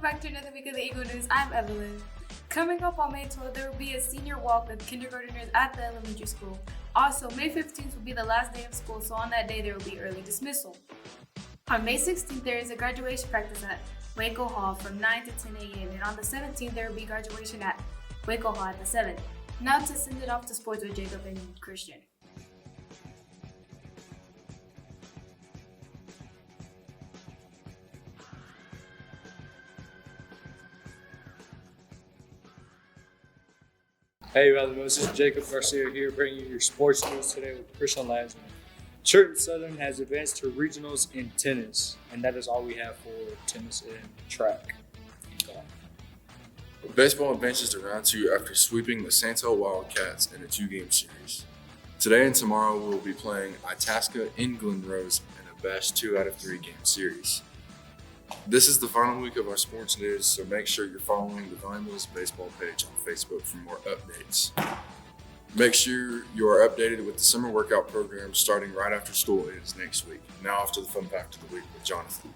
back to another week of the Eagle News. I'm Evelyn. Coming up on May 12th, there will be a senior walk with kindergartners at the elementary school. Also, May 15th will be the last day of school, so on that day there will be early dismissal. On May 16th, there is a graduation practice at Waco Hall from 9 to 10 a.m. And on the 17th, there will be graduation at Waco Hall at the 7th. Now to send it off to sports with Jacob and Christian. Hey, this is Jacob Garcia here, bringing you your sports news today with Christian Lasman. Church Southern has advanced to regionals in tennis, and that is all we have for tennis and track. Baseball advances to round 2 after sweeping the Sandhill Wildcats in a 2-game series. Today and tomorrow we will be playing Itasca in Glen Rose in a best 2 out of 3 game series. This is the final week of our sports news, so make sure you're following the Vine Wheels baseball page on Facebook for more updates. Make sure you are updated with the summer workout program starting right after school ends next week. Now off to the fun fact of the week with Jonathan.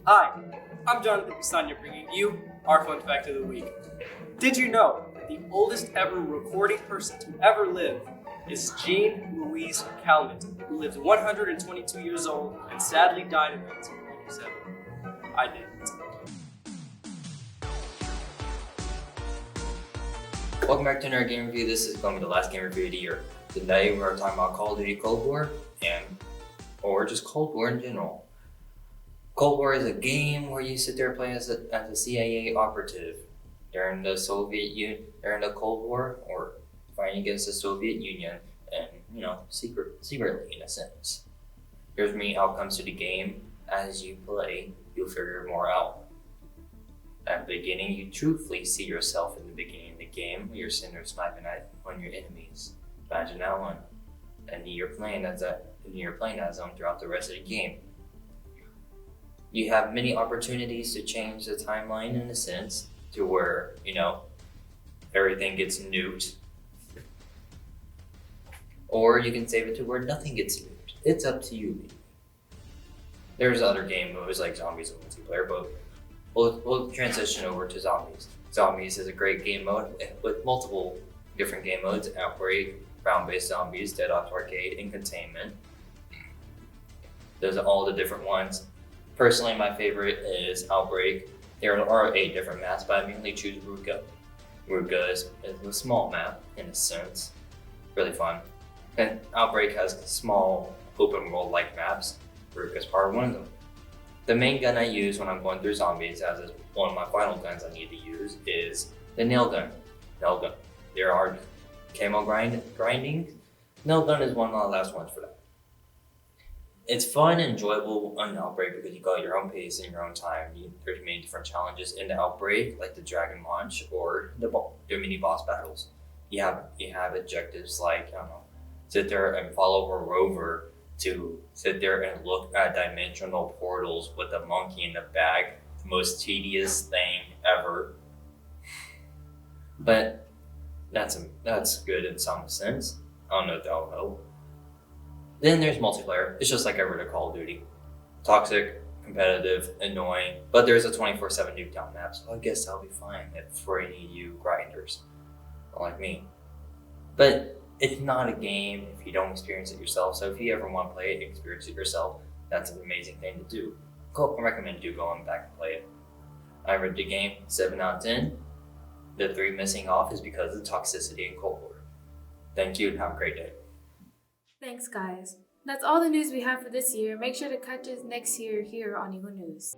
Hi, I'm Jonathan Pisania bringing you our fun fact of the week. Did you know that the oldest ever recording person to ever live is Jean Louise Calment, who lived 122 years old and sadly died in 1997. I didn't. Welcome back to another game review. This is going to be the last game review of the year. Today we're talking about Call of Duty Cold War or just Cold War in general. Cold War is a game where you sit there and play as a CIA operative during the Cold War, or fighting against the Soviet Union, and secretly in a sense. There's many outcomes to the game. As you play, you'll figure more out. At the beginning, you truthfully see yourself in the beginning of the game where you're sitting there sniping at one of your enemies. Imagine that one. And you're playing as them throughout the rest of the game. You have many opportunities to change the timeline in a sense to where, everything gets nuked. Or you can save it to where nothing gets nuked. It's up to you. There's other game modes like Zombies and multiplayer, but we'll transition over to Zombies. Zombies is a great game mode with multiple different game modes: Outbreak, Round-Based Zombies, Dead Off Arcade, and Containment. Those are all the different ones. Personally, my favorite is Outbreak. There are 8 different maps, but I mainly choose Ruka. Ruka is a small map in a sense. Really fun. And Outbreak has small open world like maps. Ruka is part of one of them. The main gun I use when I'm going through Zombies, as is one of my final guns I need to use, is the nail gun. There are camo grinding. Nail gun is one of the last ones for that. It's fun and enjoyable on Outbreak because you go at your own pace and your own time. There's many different challenges in the Outbreak, like the Dragon Launch or the mini boss battles. You have objectives like sit there and follow a rover to sit there and look at dimensional portals with a monkey in the back. The most tedious thing ever. But that's good in some sense. I don't know if that'll help. Then there's multiplayer. It's just like every other Call of Duty. Toxic, competitive, annoying, but there's a 24/7 nuke down map, so I guess that'll be fine for any of you grinders, like me. But it's not a game if you don't experience it yourself, so if you ever want to play it and experience it yourself, that's an amazing thing to do. I recommend you going back and play it. I rated the game 7 out of 10. The 3 missing off is because of the toxicity in Cold War. Thank you and have a great day. Thanks, guys. That's all the news we have for this year. Make sure to catch us next year here on Eagle News.